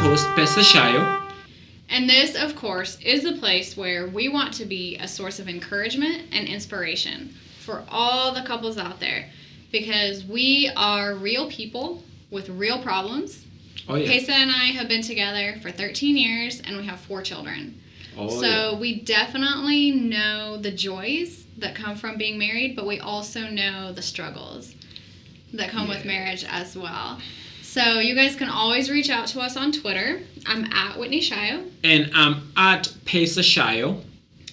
host, Pesa Shayo. And this, of course, is the place where we want to be a source of encouragement and inspiration for all the couples out there. Because we are real people with real problems. Oh, yeah. Pesa and I have been together for 13 years and we have 4 children. We definitely know the joys that come from being married, but we also know the struggles that come with marriage as well. So you guys can always reach out to us on Twitter. I'm at Whitney Shayo. And I'm at Pesa Shayo.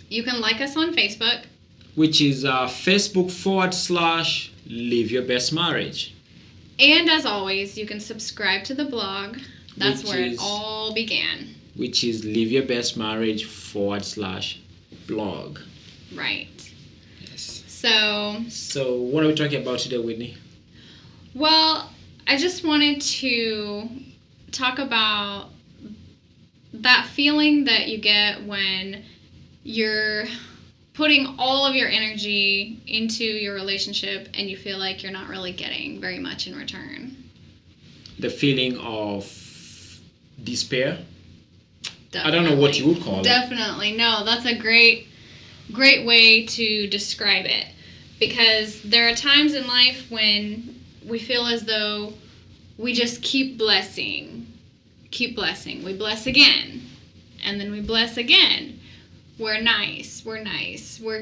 You can like us on Facebook. Which is Facebook.com/Live Your Best Marriage. And as always, you can subscribe to the blog. That's where it all began. Which is Live Your Best Marriage/blog. Right. Yes. So what are we talking about today, Whitney? Well, I just wanted to talk about that feeling that you get when you're putting all of your energy into your relationship and you feel like you're not really getting very much in return. The feeling of despair? Definitely. I don't know what you would call it. Definitely. No, that's a great way to describe it. Because there are times in life when we feel as though we just keep blessing. We bless again. And then we bless again. We're nice. We're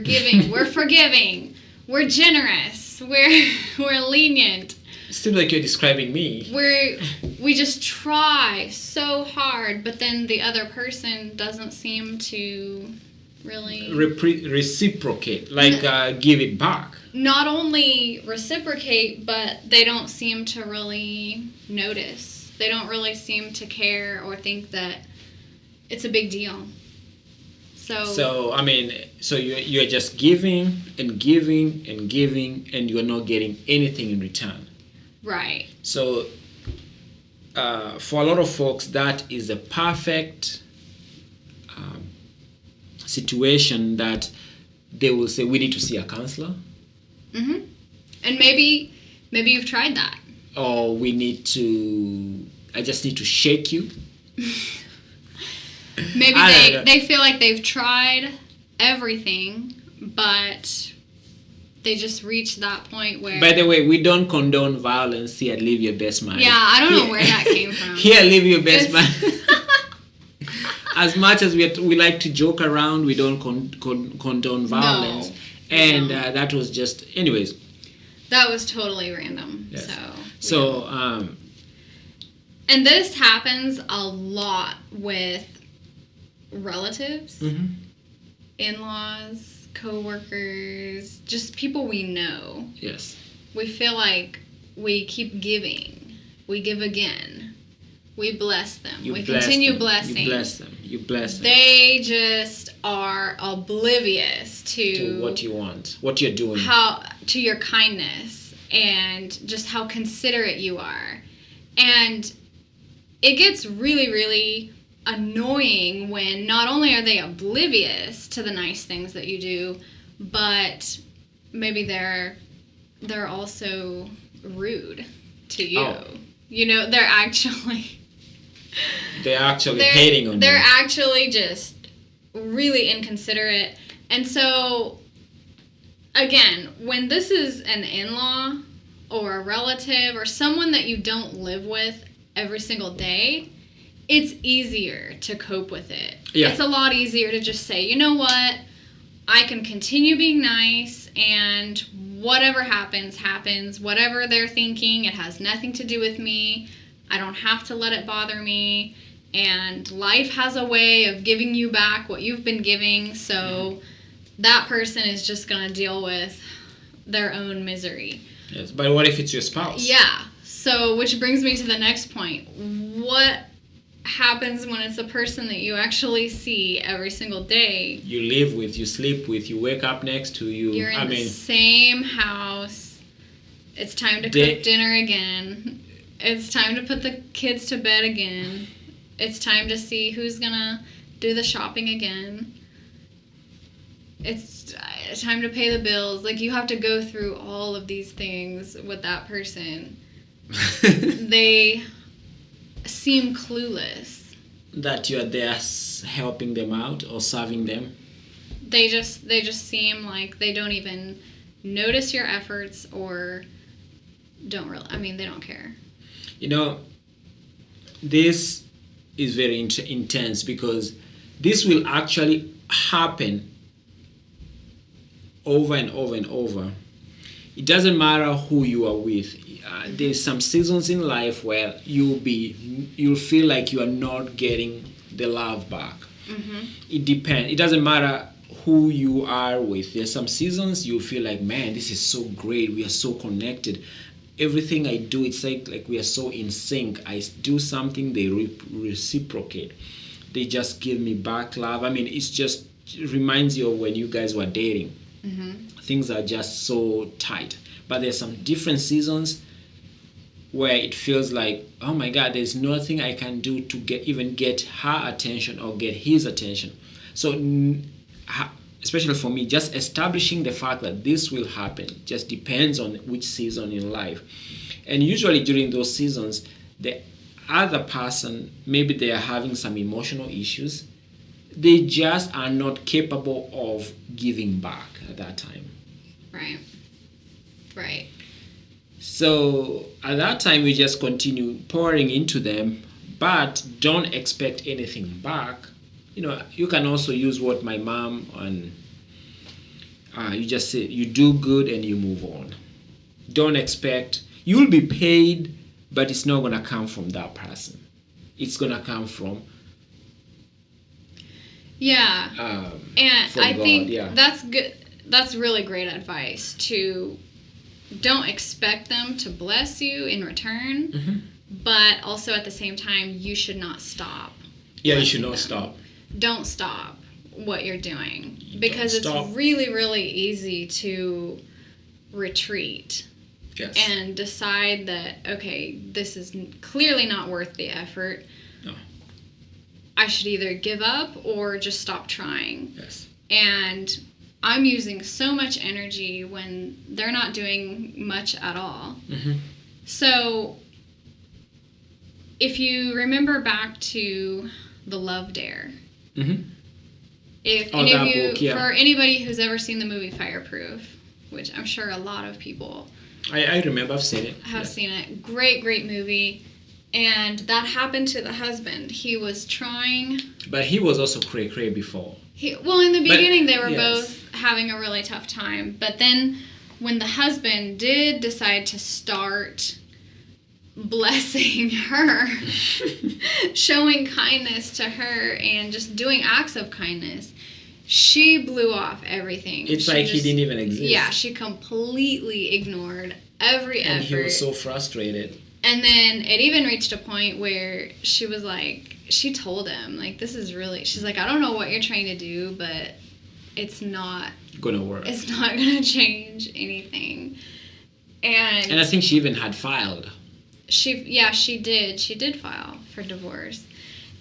giving. We're forgiving. We're generous. We're lenient. It seems like you're describing me. We just try so hard, but then the other person doesn't seem to really reciprocate, give it back. Not only reciprocate, but they don't seem to really notice. They don't really seem to care or think that it's a big deal. So you're just giving and giving and giving, and you're not getting anything in return. Right. So for a lot of folks, that is a perfect situation that they will say, we need to see a counselor. Mm-hmm. And maybe you've tried that. Or I just need to shake you. Maybe they feel like they've tried everything, but they just reached that point where... By the way, we don't condone violence here at Live Your Best Marriage. Yeah, I don't know where that came from. Here at Live Your Best Marriage. As much as we like to joke around, we don't condone violence. No, and that was just... Anyways. That was totally random. Yes. And this happens a lot with relatives, in-laws, co-workers, just people we know. Yes. We feel like we keep giving. We give again. We bless them. We continue blessing. You bless them. They just are oblivious to what you want, what you're doing. To your kindness and just how considerate you are. And it gets really, really annoying when not only are they oblivious to the nice things that you do, but maybe they're also rude to you. Oh. You know, they're actually hating on you. They're actually just really inconsiderate. And so, again, when this is an in-law or a relative or someone that you don't live with every single day, it's easier to cope with it. Yeah. It's a lot easier to just say, you know what, I can continue being nice and whatever happens, happens. Whatever they're thinking, it has nothing to do with me. I don't have to let it bother me. And life has a way of giving you back what you've been giving. So that person is just going to deal with their own misery. Yes, but what if it's your spouse? Yeah. So, which brings me to the next point. What happens when it's a person that you actually see every single day? You live with, you sleep with, you wake up next to you. You're in the same house. It's time to cook dinner again. It's time to put the kids to bed again. It's time to see who's going to do the shopping again. It's time to pay the bills. Like, you have to go through all of these things with that person. They seem clueless. that you are there helping them out or serving them. They just seem like they don't even notice your efforts or don't really. I mean, they don't care. You know, this is very intense because this will actually happen over and over and over. It doesn't matter who you are with. There's some seasons in life where you'll feel like you are not getting the love back. Mm-hmm. It depends. It doesn't matter who you are with. There's some seasons you feel like, man, this is so great. We are so connected. Everything I do, it's like we are so in sync. I do something, they reciprocate. They just give me back love. I mean, it reminds you of when you guys were dating. Mm-hmm. Things are just so tight. But there's some different seasons where it feels like, oh my God, there's nothing I can do to get her attention or get his attention. So, especially for me, just establishing the fact that this will happen just depends on which season in life. And usually during those seasons, the other person, maybe they are having some emotional issues. They just are not capable of giving back at that time. Right. So at that time, we just continue pouring into them, but don't expect anything back. You know, you can also use what my mom and you just say, you do good and you move on. Don't expect, you'll be paid, but it's not going to come from that person. It's going to come from and from I God, think yeah. that's good. That's really great advice. To don't expect them to bless you in return, mm-hmm. but also at the same time, you should not stop. Yeah, you should not them. Stop. Don't stop what you're doing, because it's really, really easy to retreat. Yes. And decide that, okay, this is clearly not worth the effort. No. I should either give up or just stop trying. Yes. And I'm using so much energy when they're not doing much at all. Mm-hmm. So if you remember back to the Love Dare, mm-hmm. if Oh, any of that you, book, yeah. for anybody who's ever seen the movie Fireproof, which I'm sure a lot of people I remember, I've seen it. have seen it. Great movie. And that happened to the husband. He was trying. But he was also cray before. Well, in the beginning, they were yes. both having a really tough time. But then when the husband did decide to start blessing her, showing kindness to her, and just doing acts of kindness, she blew off everything. It's like he didn't even exist. Yeah, she completely ignored every effort. And he was so frustrated. And then it even reached a point where she was like, she told him, like, this is really, she's like, I don't know what you're trying to do, but it's not gonna work. It's not gonna change anything. And I think she even had filed. She did. She did file for divorce.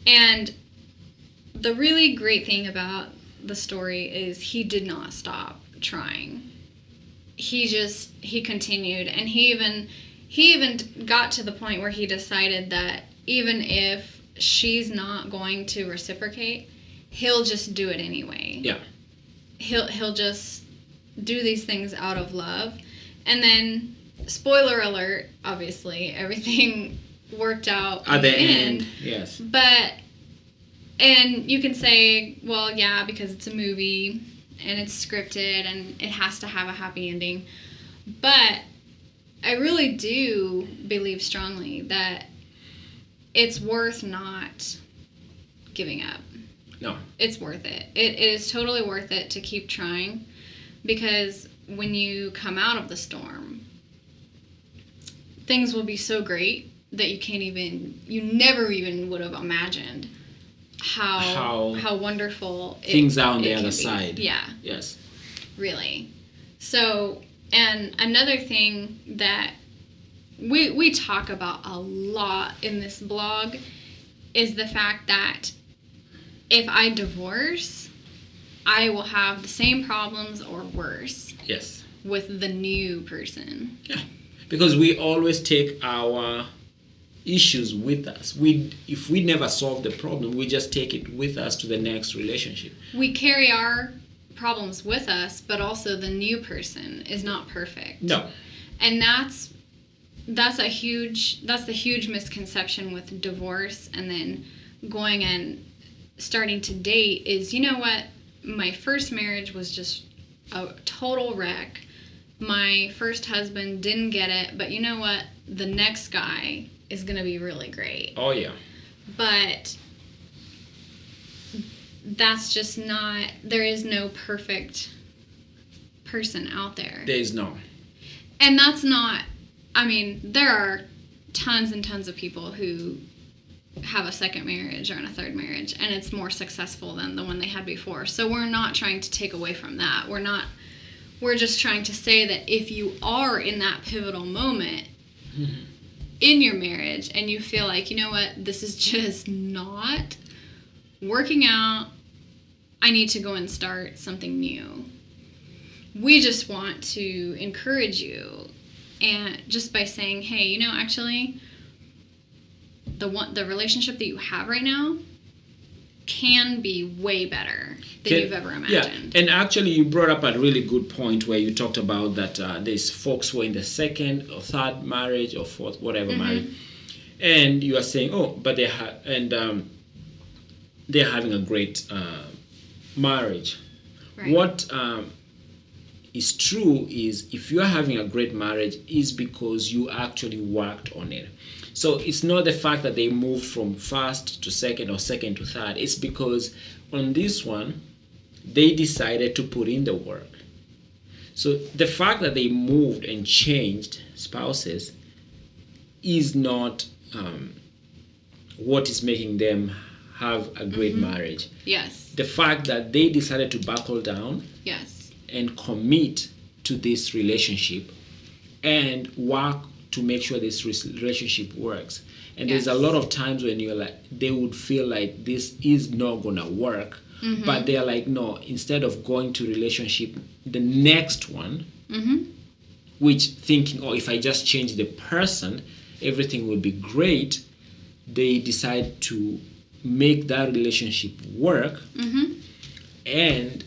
And the really great thing about the story is he did not stop trying. He continued, and he even got to the point where he decided that even if she's not going to reciprocate, he'll just do it anyway. Yeah. He'll just do these things out of love. And then, spoiler alert, obviously everything worked out at the end. Yes. And you can say, well, yeah, because it's a movie and it's scripted and it has to have a happy ending. But I really do believe strongly that it's worth not giving up. No. It's worth it. It is totally worth it to keep trying, because when you come out of the storm, things will be so great that you never even would have imagined how wonderful things are on the other be. side. Yeah. Yes. Really. So, and another thing that we talk about a lot in this blog is the fact that if I divorce, I will have the same problems or worse. Yes. With the new person. Yeah. Because we always take our issues with us. If we never solve the problem, we just take it with us to the next relationship. We carry our problems with us, but also the new person is not perfect. No. And that's the huge misconception with divorce and then going and starting to date is, you know what, my first marriage was just a total wreck. My first husband didn't get it, but you know what, the next guy is going to be really great. Oh yeah. But that's just not, there is no perfect person out there. There is no. And that's not, I mean, there are tons and tons of people who have a second marriage or in a third marriage, and it's more successful than the one they had before. So we're not trying to take away from that. We're just trying to say that if you are in that pivotal moment in your marriage and you feel like, you know what, this is just not working out, I need to go and start something new. We just want to encourage you, and just by saying, hey, you know, actually, the relationship that you have right now can be way better than you've ever imagined. Yeah, and actually you brought up a really good point where you talked about that there's folks who are in the second or third marriage or fourth, whatever marriage, and you are saying, oh, but they're having a great marriage. Right. What is true is if you are having a great marriage is because you actually worked on it. So it's not the fact that they moved from first to second or second to third. It's because on this one, they decided to put in the work. So the fact that they moved and changed spouses is not what is making them have a great marriage. Yes. The fact that they decided to buckle down. Yes. And commit to this relationship and work to make sure this relationship works. And there's a lot of times when you're like, they would feel like this is not gonna work, but they're like, no, instead of going to relationship, the next one, which thinking, oh, if I just change the person, everything will be great, they decide to make that relationship work. And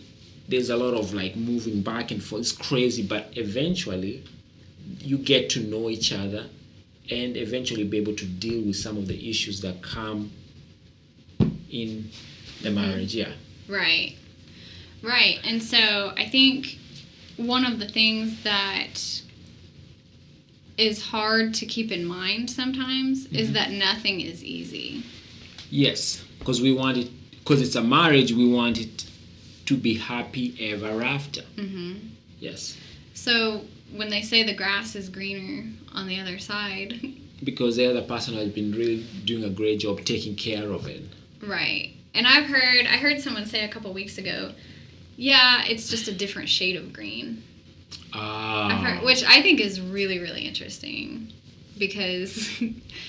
there's a lot of like moving back and forth. It's crazy, but eventually you get to know each other and eventually be able to deal with some of the issues that come in the marriage. Yeah. Right. And so I think one of the things that is hard to keep in mind sometimes is that nothing is easy. Yes, because it's a marriage, we want it to be happy ever after. Yes. So when they say the grass is greener on the other side, because the other person has been really doing a great job taking care of it. Right. And I heard someone say a couple weeks ago, yeah, it's just a different shade of green. Which I think is really, really interesting, because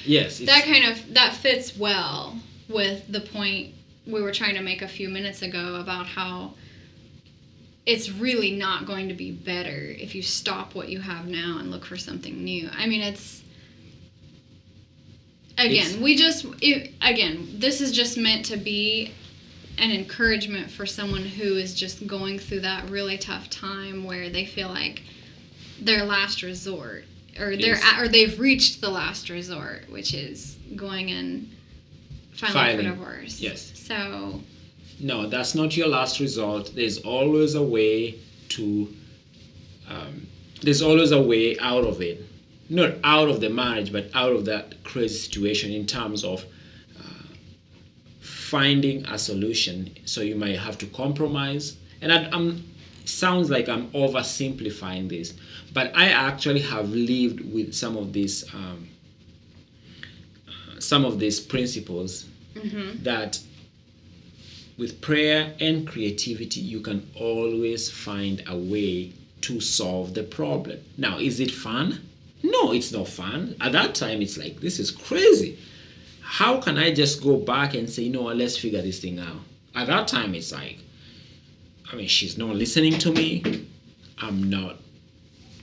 yes, that fits well with the point we were trying to make a few minutes ago about how it's really not going to be better if you stop what you have now and look for something new. I mean, this is just meant to be an encouragement for someone who is just going through that really tough time where they feel like their last resort, or they've reached the last resort, which is going and filing for divorce. Yes. So no, that's not your last resort. There's always a way out of it. Not out of the marriage, but out of that crazy situation in terms of finding a solution. So you might have to compromise. And sounds like I'm oversimplifying this, but I actually have lived with some of these principles that with prayer and creativity, you can always find a way to solve the problem. Now, is it fun? No, it's not fun. At that time, it's like, this is crazy. How can I just go back and say, no, let's figure this thing out? At that time, it's like, I mean, she's not listening to me. I'm not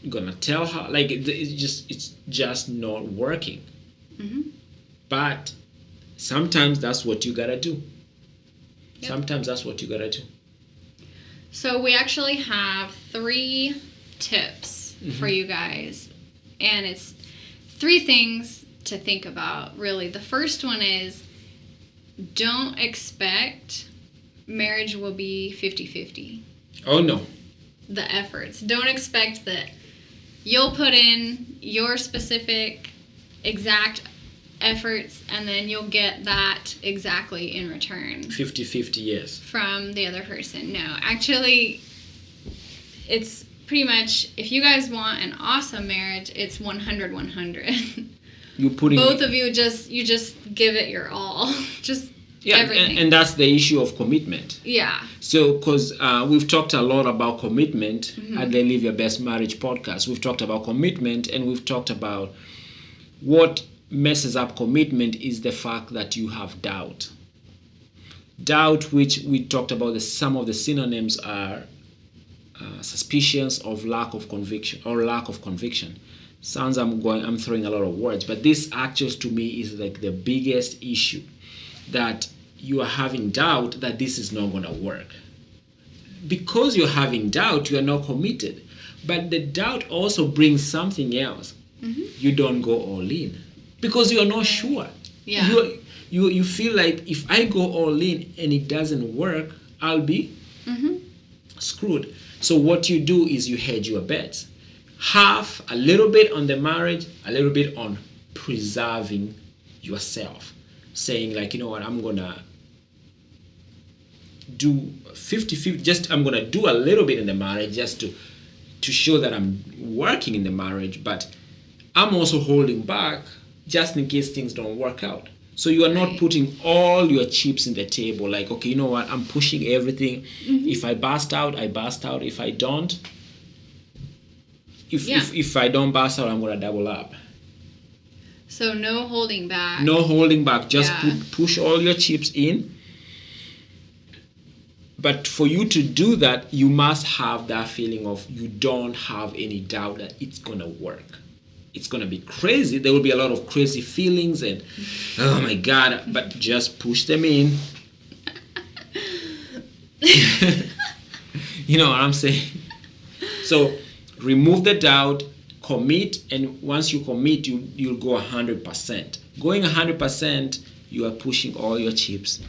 gonna tell her. Like, it's just not working. But sometimes that's what you gotta do. Yep. Sometimes that's what you gotta do. So we actually have 3 tips for you guys. And it's 3 things to think about, really. The first one is, don't expect marriage will be 50-50. Oh, no. The efforts. Don't expect that you'll put in your specific exact efforts and then you'll get that exactly in return 50-50, yes. from the other person. No, actually, it's pretty much, if you guys want an awesome marriage, it's 100-100. You putting both of you just give it your all. Just everything. And that's the issue of commitment. Yeah. So, because we've talked a lot about commitment at the Live Your Best Marriage podcast. We've talked about commitment, and we've talked about what messes up commitment is the fact that you have doubt. Doubt, which we talked about, some of the synonyms are suspicions of lack of conviction or lack of conviction. Sounds I'm throwing a lot of words, but this actually to me is like the biggest issue, that you are having doubt that this is not going to work. Because you're having doubt, you are not committed. But the doubt also brings something else. You don't go all in because you are not sure. Yeah. You feel like if I go all in and it doesn't work, I'll be screwed. So what you do is you hedge your bets. Half, a little bit on the marriage, a little bit on preserving yourself. Saying like, you know what, I'm going to do 50-50, just I'm going to do a little bit in the marriage just to show that I'm working in the marriage, but I'm also holding back just in case things don't work out. So you are not putting all your chips in the table like, okay, you know what, I'm pushing everything. If I bust out, I bust out. If I don't, if I don't bust out, I'm going to double up. So no holding back. No holding back. Just push all your chips in. But for you to do that, you must have that feeling of you don't have any doubt that it's going to work. It's going to be crazy. There will be a lot of crazy feelings and, oh my God, but just push them in. You know what I'm saying? So remove the doubt. Commit, and once you commit, you'll go 100%. Going 100%, you are pushing all your chips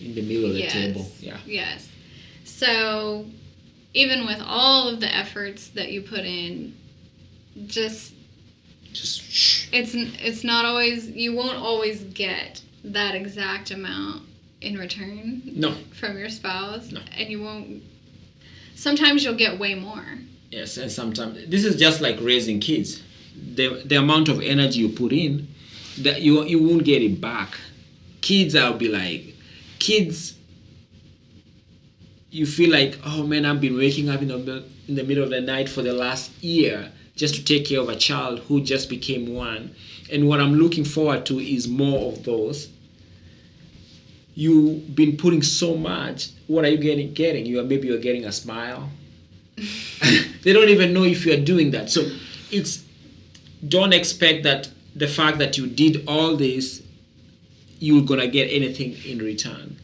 in the middle of the table. Yeah. Yes. So, even with all of the efforts that you put in, just it's not always, you won't always get that exact amount in return. No. From your spouse. No. And you won't. Sometimes you'll get way more. Yes, and sometimes this is just like raising kids. The amount of energy you put in, that you won't get it back. Kids, you feel like, oh man, I've been waking up in the middle of the night for the last year just to take care of a child who just became one. And what I'm looking forward to is more of those. You've been putting so much. What are you getting? Maybe you're getting a smile. They don't even know if you are doing that. So don't expect that the fact that you did all this, you're gonna get anything in return.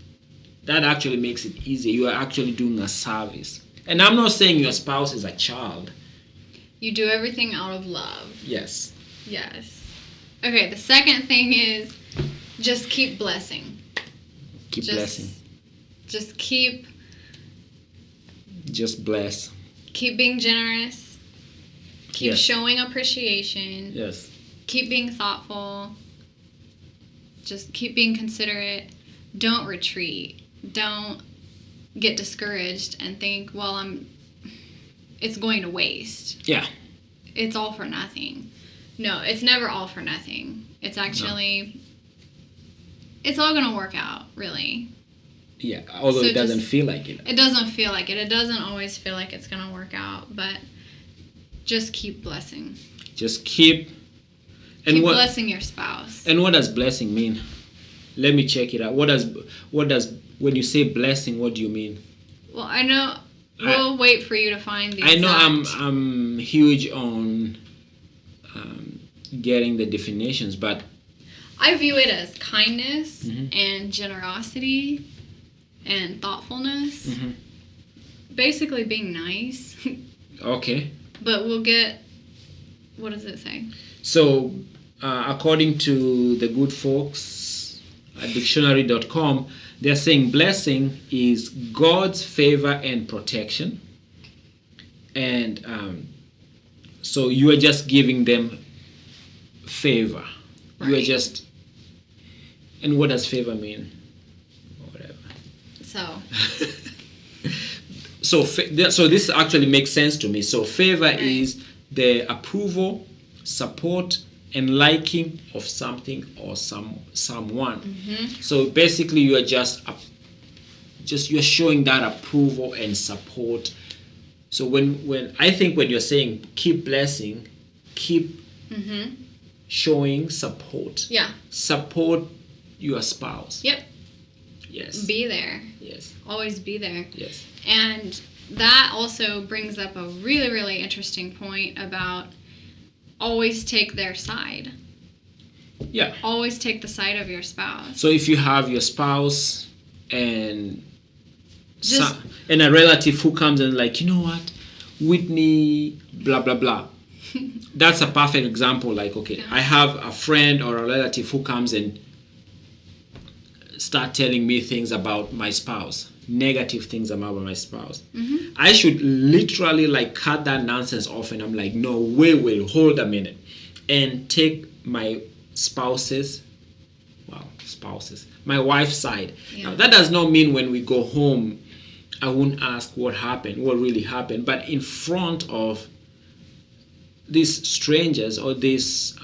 That actually makes it easy. You are actually doing a service. And I'm not saying your spouse is a child. You do everything out of love. Yes. Yes. Okay, the second thing is just keep blessing. Keep blessing. Just bless. Keep being generous. Keep showing appreciation. Yes. Keep being thoughtful. Just keep being considerate. Don't retreat. Don't get discouraged and think, well, it's going to waste. Yeah. It's all for nothing. No, it's never all for nothing. It's actually, it's all going to work out, really. Yeah, although it doesn't feel like it. It doesn't feel like it. It doesn't always feel like it's going to work out, but just keep blessing. Just keep blessing your spouse. And what does blessing mean? Let me check it out. What does when you say blessing, what do you mean? Well, I know we'll wait for you to find the I know I'm huge on getting the definitions, but I view it as kindness Mm-hmm. and generosity and thoughtfulness. Mm-hmm. Basically being nice. Okay. But we'll get, what does it say? So, according to the good folks at dictionary.com, they're saying blessing is God's favor and protection. And so you are just giving them favor. You are Right. just. And what does favor mean? Whatever. So, So this actually makes sense to me. So favor Right. is the approval, support, and liking of something or someone. mm-hmm. So basically, you are just you're showing that approval and support. So when I think when you're saying keep blessing, keep Mm-hmm. showing support. Yeah. Support your spouse. Yep. Yes. Be there. Yes. Always be there. Yes. And that also brings up a really, really interesting point about always take their side. Yeah. Always take the side of your spouse. So if you have your spouse and Just- and a relative who comes and like, you know what, Whitney, blah blah blah. That's a perfect example. Like, okay, Yeah. I have a friend or a relative who comes and start telling me things about my spouse, negative things about my spouse. Mm-hmm. I should literally like cut that nonsense off, and I'm like, no, wait, hold a minute, and take my my wife's side. Yeah. Now, that does not mean when we go home, I won't ask what happened, what really happened, but in front of these strangers or these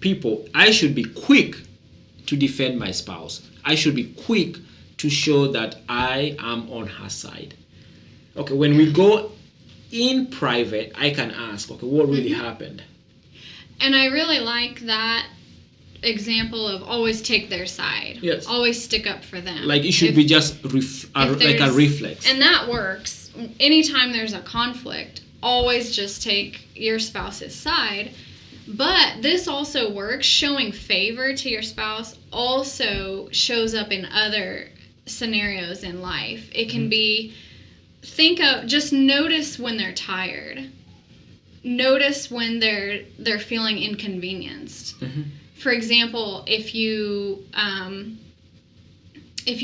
people, I should be quick to defend my spouse. I should be quick to show that I am on her side. Okay, when we go in private, I can ask, okay, what really happened? And I really like that example of always take their side. Yes. Always stick up for them. Like it should If- be just if like a there's- reflex. And that works. Anytime there's a conflict, always just take your spouse's side. But this also works. Showing favor to your spouse also shows up in other scenarios in life. It can be, just notice when they're tired. Notice when they're feeling inconvenienced. Mm-hmm. For example, if you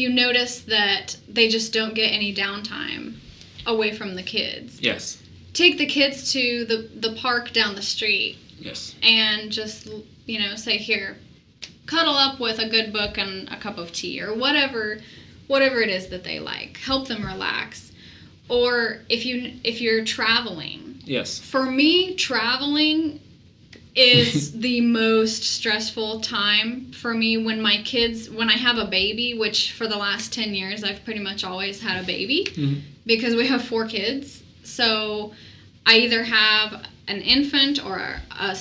notice that they just don't get any downtime away from the kids, Yes. take the kids to the park down the street Yes. and just, say, here, cuddle up with a good book and a cup of tea or whatever it is that they like. Help them relax. Or if you're traveling. Yes. For me, traveling is the most stressful time for me when I have a baby, which for the last 10 years I've pretty much always had a baby because we have 4 kids. So I either have an infant or a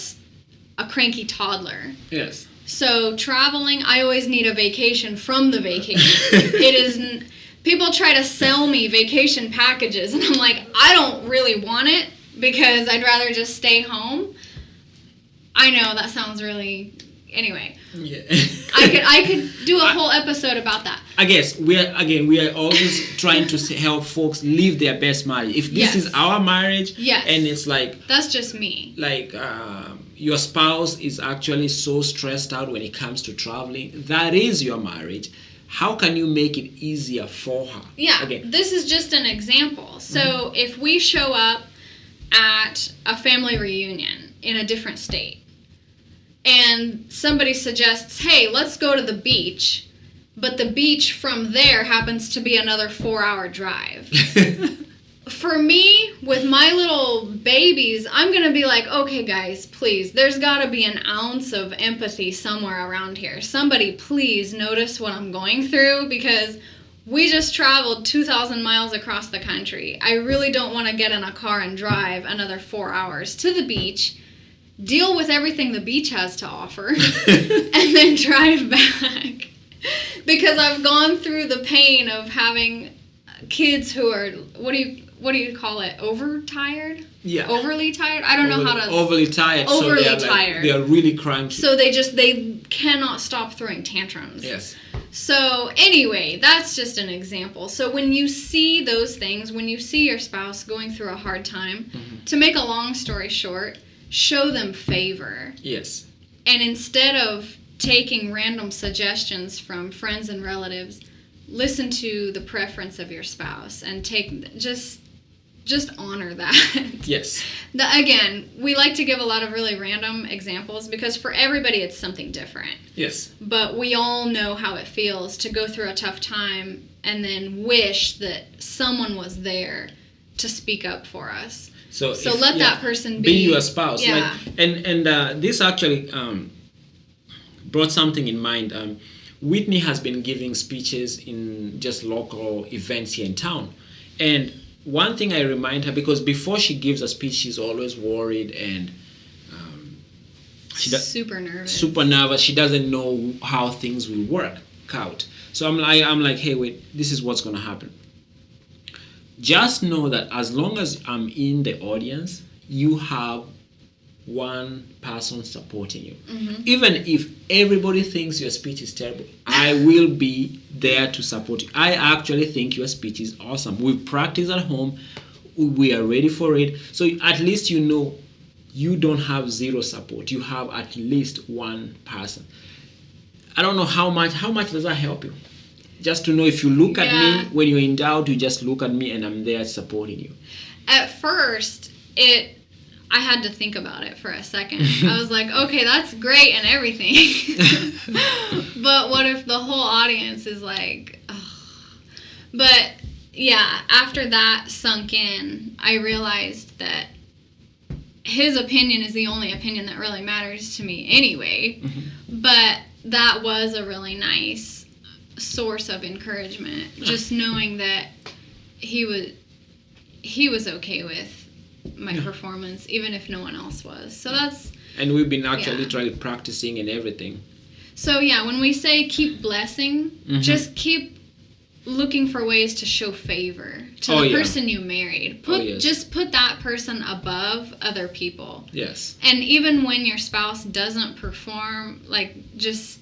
cranky toddler. Yes. So traveling, I always need a vacation from the vacation. People try to sell me vacation packages and I'm like, I don't really want it because I'd rather just stay home. I know that sounds really, anyway. Yeah. I could do a whole episode about that. I guess we are always trying to help folks live their best marriage. If this Yes. is our marriage, Yes. and it's like That's just me. your spouse is actually so stressed out when it comes to traveling, that is your marriage. How can you make it easier for her? Yeah, Again. this is just an example. So if we show up at a family reunion in a different state and somebody suggests, hey, let's go to the beach, but the beach from there happens to be another 4-hour drive. For me, with my little babies, I'm going to be like, okay, guys, please, there's got to be an ounce of empathy somewhere around here. Somebody, please notice what I'm going through because we just traveled 2,000 miles across the country. I really don't want to get in a car and drive another 4 hours to the beach, deal with everything the beach has to offer, and then drive back. Because I've gone through the pain of having kids who are, what do you call it? Overtired? Yeah. Overly tired? I don't know how to... Overly tired. Overly so tired. They are really cranky. So they cannot stop throwing tantrums. Yes. So anyway, that's just an example. So when you see those things, when you see your spouse going through a hard time, to make a long story short, show them favor. Yes. And instead of taking random suggestions from friends and relatives, listen to the preference of your spouse and just honor that. Yes. Again, we like to give a lot of really random examples because for everybody it's something different. Yes. But we all know how it feels to go through a tough time and then wish that someone was there to speak up for us. So let that person be your spouse. Yeah. And this actually brought something in mind. Whitney has been giving speeches in just local events here in town. And one thing I remind her, because before she gives a speech, she's always worried and super nervous. Super nervous. She doesn't know how things will work out. So I'm like, hey, wait, this is what's going to happen. Just know that as long as I'm in the audience, you have one person supporting you. Mm-hmm. Even if everybody thinks your speech is terrible, I will be there to support you. I actually think your speech is awesome. We've practiced at home. We are ready for it. So at least you know you don't have zero support. You have at least one person. I don't know how much does that help you? Just to know, if you look at me, when you're in doubt, you just look at me and I'm there supporting you. At first, I had to think about it for a second. I was like, okay, that's great and everything. But what if the whole audience is like, ugh. But yeah, after that sunk in, I realized that his opinion is the only opinion that really matters to me anyway. Mm-hmm. But that was a really nice source of encouragement, just knowing that he was okay with my performance, even if no one else was. So that's... And we've been actually literally practicing and everything. So yeah, when we say keep blessing, just keep looking for ways to show favor to the person you married. Just put that person above other people. Yes. And even when your spouse doesn't perform, like just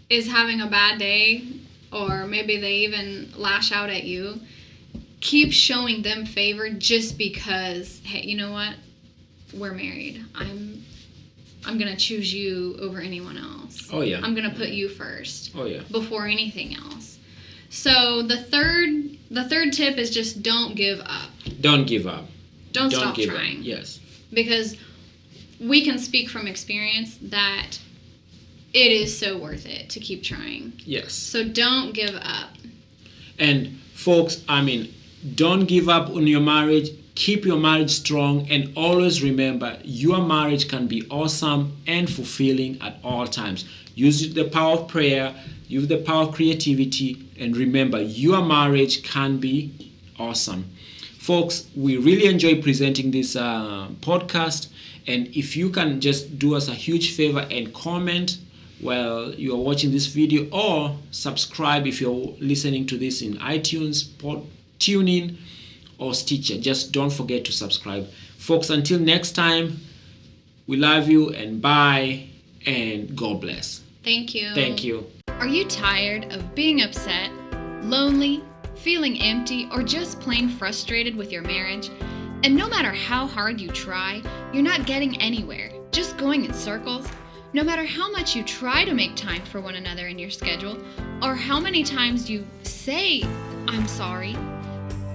is having a bad day, or maybe they even lash out at you, keep showing them favor just because, hey, you know what? We're married. I'm going to choose you over anyone else. Oh, yeah. I'm going to put you first. Oh, yeah. Before anything else. So the third tip is just don't give up. Don't give up. Don't stop trying. Up. Yes. Because we can speak from experience that it is so worth it to keep trying. Yes. So don't give up. And folks, don't give up on your marriage. Keep your marriage strong, and always remember your marriage can be awesome and fulfilling at all times. Use the power of prayer, use the power of creativity, and remember your marriage can be awesome. Folks, we really enjoy presenting this podcast, and if you can just do us a huge favor and comment while you're watching this video, or subscribe if you're listening to this in iTunes, TuneIn, or Stitcher. Just don't forget to subscribe. Folks, until next time, we love you, and bye, and God bless. Thank you. Thank you. Are you tired of being upset, lonely, feeling empty, or just plain frustrated with your marriage? And no matter how hard you try, you're not getting anywhere, just going in circles? No matter how much you try to make time for one another in your schedule, or how many times you say, I'm sorry,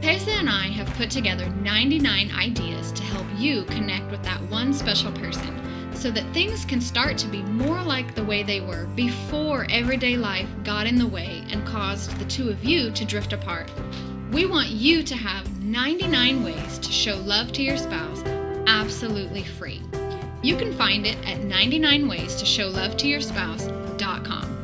Pesa and I have put together 99 ideas to help you connect with that one special person so that things can start to be more like the way they were before everyday life got in the way and caused the two of you to drift apart. We want you to have 99 ways to show love to your spouse absolutely free. You can find it at 99waystoshowlovetoyourspouse.com.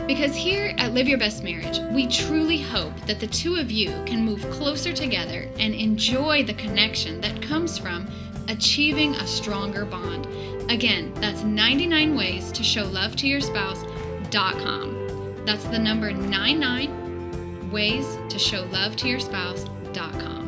Because here at Live Your Best Marriage, we truly hope that the two of you can move closer together and enjoy the connection that comes from achieving a stronger bond. Again, that's 99waystoshowlovetoyourspouse.com. That's the number 99waystoshowlovetoyourspouse.com.